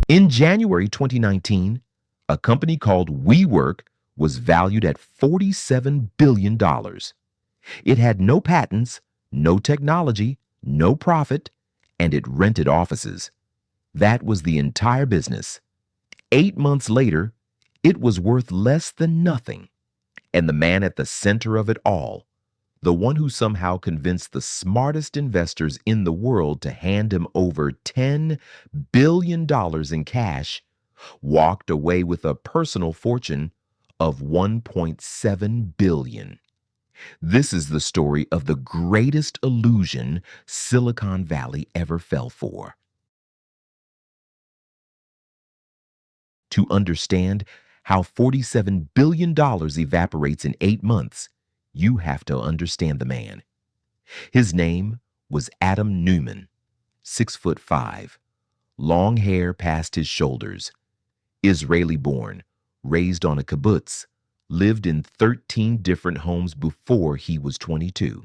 In January 2019, a company called WeWork was valued at $47 billion. It had no patents, no technology, no profit, and it rented offices. That was the entire business. 8 months later, it was worth less than nothing. And the man at the center of it all, the one who somehow convinced the smartest investors in the world to hand him over $10 billion in cash, walked away with a personal fortune of $1.7 billion. This is the story of the greatest illusion Silicon Valley ever fell for. To understand how $47 billion evaporates in 8 months, you have to understand the man. His name was Adam Neumann, 6'5", long hair past his shoulders, Israeli-born, raised on a kibbutz, lived in 13 different homes before he was 22.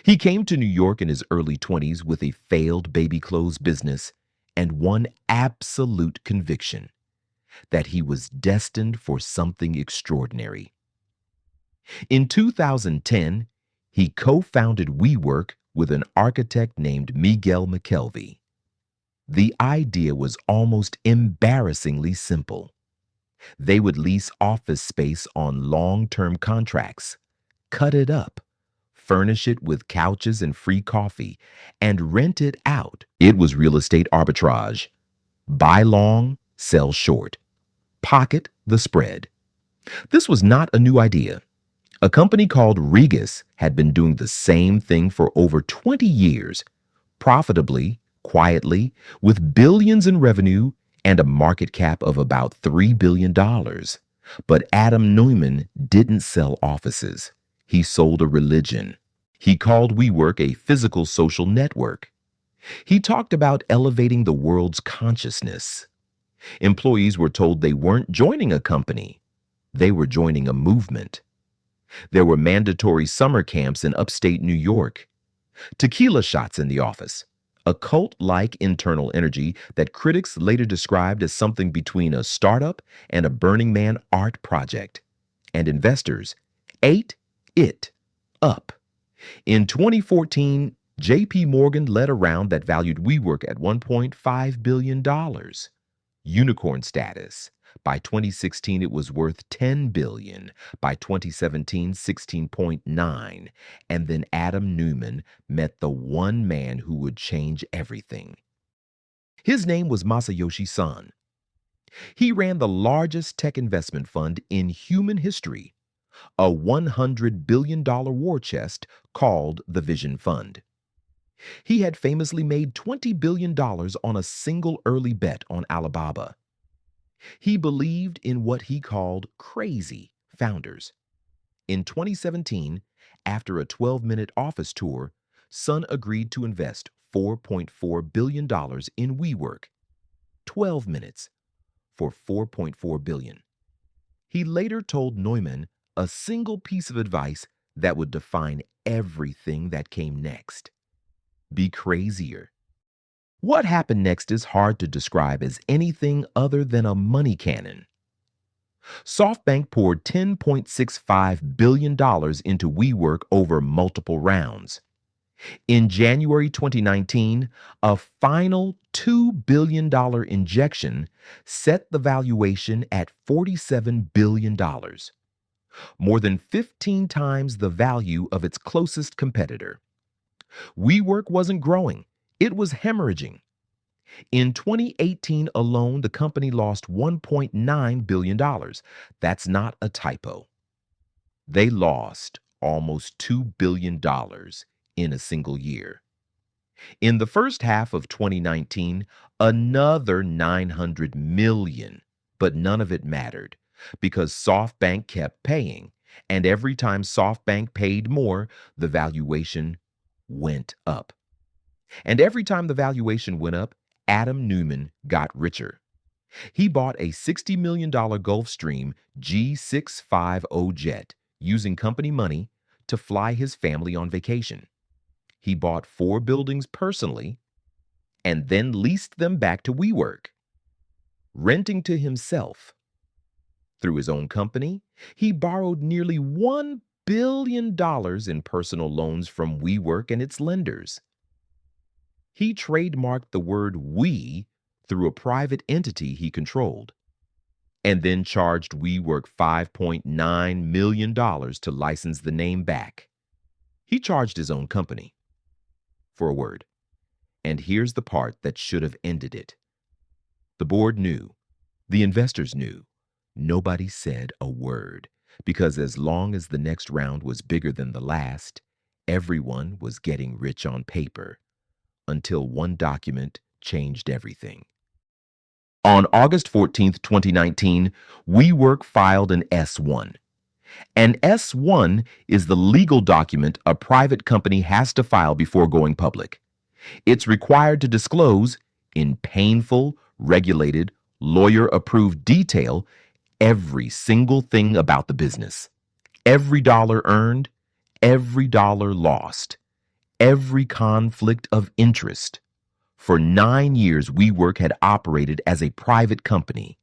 He came to New York in his early 20s with a failed baby clothes business and one absolute conviction: that he was destined for something extraordinary. In 2010, he co-founded WeWork with an architect named Miguel McKelvey. The idea was almost embarrassingly simple. They would lease office space on long-term contracts, cut it up, furnish it with couches and free coffee, and rent it out. It was real estate arbitrage. Buy long, sell short. Pocket the spread. This was not a new idea. A company called Regus had been doing the same thing for over 20 years, profitably, quietly, with billions in revenue and a market cap of about $3 billion. But Adam Neumann didn't sell offices. He sold a religion. He called WeWork a physical social network. He talked about elevating the world's consciousness. Employees were told they weren't joining a company. They were joining a movement. There were mandatory summer camps in upstate New York. Tequila shots in the office. A cult-like internal energy that critics later described as something between a startup and a Burning Man art project. And investors ate it up. In 2014, JPMorgan led a round that valued WeWork at $1.5 billion. Unicorn status. By 2016, it was worth $10 billion. By 2017, 16.9. And then Adam Neumann met the one man who would change everything. His name was Masayoshi Son. He ran the largest tech investment fund in human history, a $100 billion war chest called the Vision Fund. He had famously made $20 billion on a single early bet on Alibaba. He believed in what he called crazy founders. In 2017, after a 12-minute office tour, Son agreed to invest $4.4 billion in WeWork. 12 minutes for $4.4 billion. He later told Neumann a single piece of advice that would define everything that came next: be crazier. What happened next is hard to describe as anything other than a money cannon. SoftBank poured $10.65 billion into WeWork over multiple rounds. In January 2019, a final $2 billion injection set the valuation at $47 billion, more than 15 times the value of its closest competitor. WeWork wasn't growing, it was hemorrhaging. In 2018 alone, the company lost $1.9 billion. That's not a typo. They lost almost $2 billion in a single year. In the first half of 2019, another $900 million, but none of it mattered because SoftBank kept paying, and every time SoftBank paid more, the valuation went up. And every time the valuation went up, Adam Neumann got richer. He bought a $60 million Gulfstream G650 jet using company money to fly his family on vacation. He bought 4 buildings personally and then leased them back to WeWork. renting to himself. Through his own company, he borrowed nearly $1 billion in personal loans from WeWork and its lenders. He trademarked the word "we" through a private entity he controlled, and then charged WeWork $5.9 million to license the name back. He charged his own company for a word. And here's the part that should have ended it. The board knew. The investors knew. Nobody said a word, because as long as the next round was bigger than the last, everyone was getting rich on paper, until one document changed everything. On August 14th, 2019, WeWork filed an S-1. An S-1 is the legal document a private company has to file before going public. It's required to disclose, in painful, regulated, lawyer-approved detail, every single thing about the business. Every dollar earned, every dollar lost, every conflict of interest. For 9 years, WeWork had operated as a private company.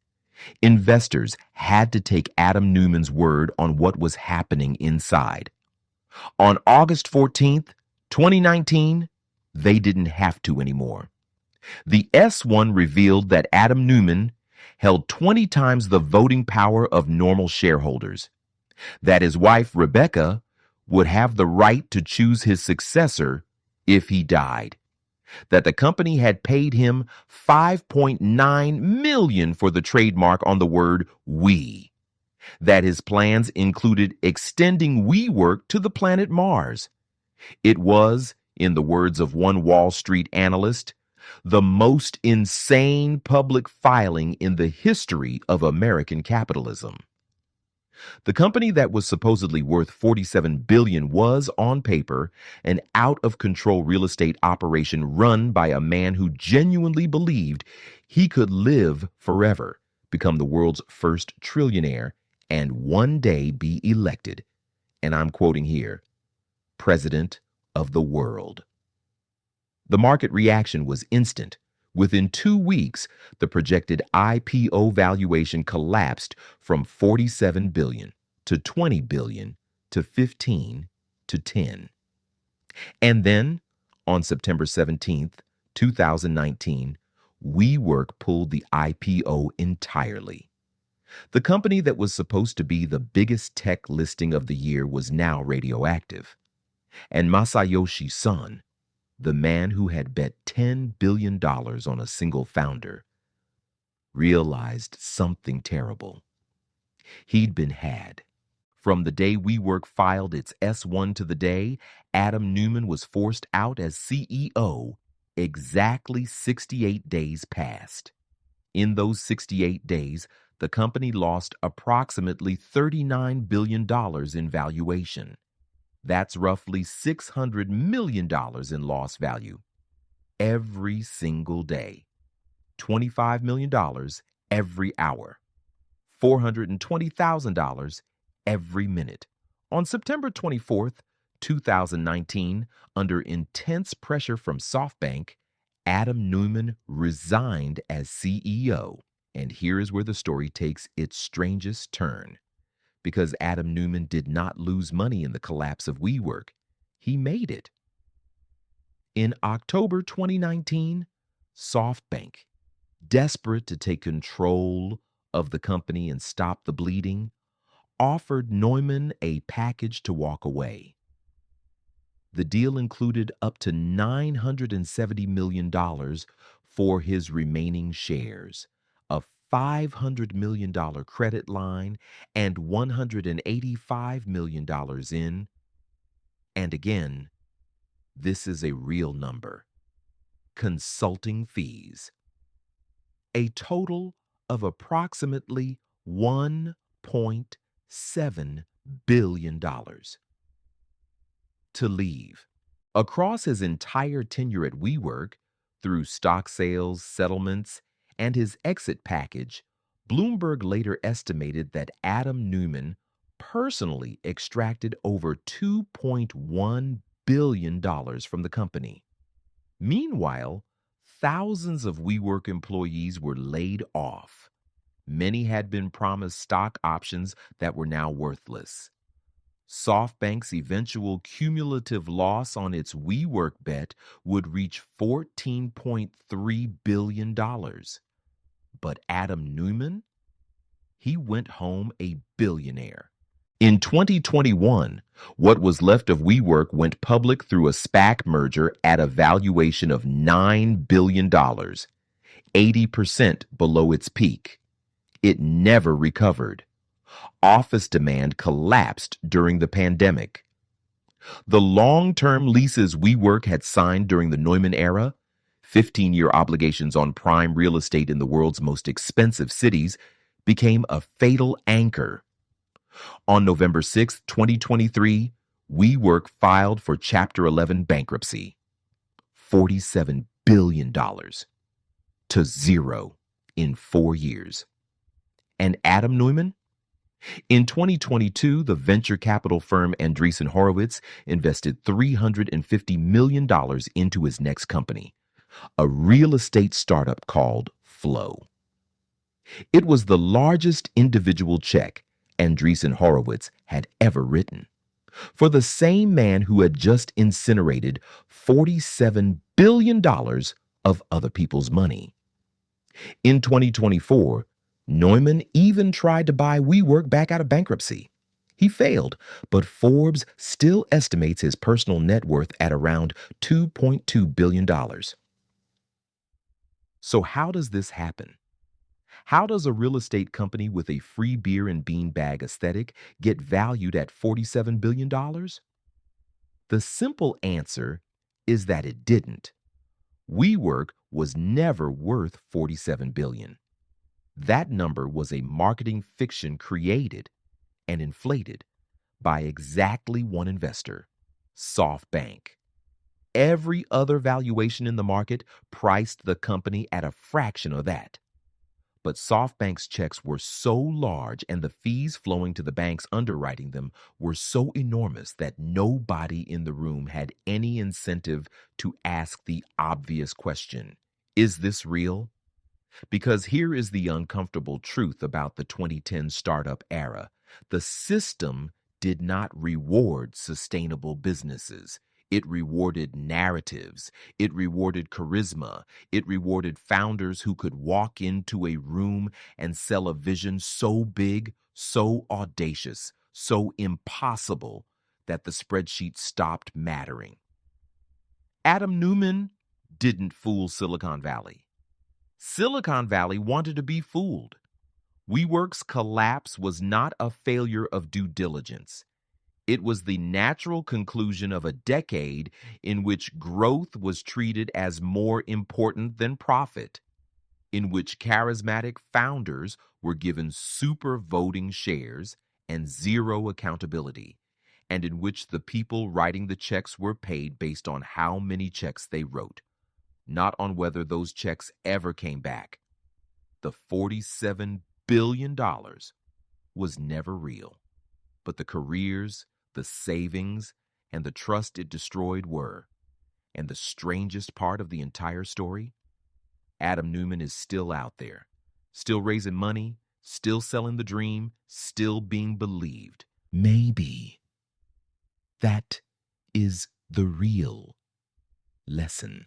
Investors had to take Adam Neumann's word on what was happening inside. On August 14th, 2019, they didn't have to anymore. The S-1 revealed that Adam Neumann held 20 times the voting power of normal shareholders, that his wife, Rebecca, would have the right to choose his successor if he died, that the company had paid him $5.9 million for the trademark on the word "we," that his plans included extending WeWork to the planet Mars. It was, in the words of one Wall Street analyst, the most insane public filing in the history of American capitalism. The company that was supposedly worth $47 billion was, on paper, an out-of-control real estate operation run by a man who genuinely believed he could live forever, become the world's first trillionaire, and one day be elected, and I'm quoting here, president of the world. The market reaction was instant. Within 2 weeks, the projected IPO valuation collapsed from $47 billion to $20 billion to $15 to $10. And then, on September 17th, 2019, WeWork pulled the IPO entirely. The company that was supposed to be the biggest tech listing of the year was now radioactive. And Masayoshi Son, the man who had bet $10 billion on a single founder, realized something terrible. He'd been had. From the day WeWork filed its S-1 to the day Adam Neumann was forced out as CEO, exactly 68 days passed. In those 68 days, the company lost approximately $39 billion in valuation. That's roughly $600 million in lost value. Every single day. $25 million every hour. $420,000 every minute. On September 24th, 2019, under intense pressure from SoftBank, Adam Neumann resigned as CEO. And here is where the story takes its strangest turn. Because Adam Neumann did not lose money in the collapse of WeWork. He made it. In October 2019, SoftBank, desperate to take control of the company and stop the bleeding, offered Neumann a package to walk away. The deal included up to $970 million for his remaining shares, a $500 million credit line, and $185 million in, and again, this is a real number, consulting fees. A total of approximately $1.7 billion. To leave. Across his entire tenure at WeWork, through stock sales, settlements, and his exit package, Bloomberg later estimated that Adam Neumann personally extracted over $2.1 billion from the company. Meanwhile, Thousands of WeWork employees were laid off. Many had been promised stock options that were now worthless. SoftBank's eventual cumulative loss on its WeWork bet would reach $14.3 billion. But Adam Neumann, he went home a billionaire. In 2021, what was left of WeWork went public through a SPAC merger at a valuation of $9 billion, 80% below its peak. It never recovered. Office demand collapsed during the pandemic. The long-term leases WeWork had signed during the Neumann era, 15-year obligations on prime real estate in the world's most expensive cities, became a fatal anchor. On November 6, 2023, WeWork filed for Chapter 11 bankruptcy. $47 billion to zero in 4 years. And Adam Neumann? In 2022, the venture capital firm Andreessen Horowitz invested $350 million into his next company, a real estate startup called Flow. It was the largest individual check Andreessen Horowitz had ever written, for the same man who had just incinerated $47 billion of other people's money. In 2024, Neumann even tried to buy WeWork back out of bankruptcy. He failed, but Forbes still estimates his personal net worth at around $2.2 billion. So how does this happen? How does a real estate company with a free beer and beanbag aesthetic get valued at $47 billion? The simple answer is that it didn't. WeWork was never worth $47 billion. That number was a marketing fiction created and inflated by exactly one investor, SoftBank. Every other valuation in the market priced the company at a fraction of that. But SoftBank's checks were so large and the fees flowing to the banks underwriting them were so enormous that nobody in the room had any incentive to ask the obvious question, is this real? Because here is the uncomfortable truth about the 2010 startup era. The system did not reward sustainable businesses. It rewarded narratives. It rewarded charisma. It rewarded founders who could walk into a room and sell a vision so big, so audacious, so impossible that the spreadsheet stopped mattering. Adam Neumann didn't fool Silicon Valley. Silicon Valley wanted to be fooled. WeWork's collapse was not a failure of due diligence. It was the natural conclusion of a decade in which growth was treated as more important than profit, in which charismatic founders were given super voting shares and zero accountability, and in which the people writing the checks were paid based on how many checks they wrote, not on whether those checks ever came back. The $47 billion was never real, but the careers, the savings, and the trust it destroyed were. And the strangest part of the entire story? Adam Neumann is still out there, still raising money, still selling the dream, still being believed. Maybe that is the real lesson.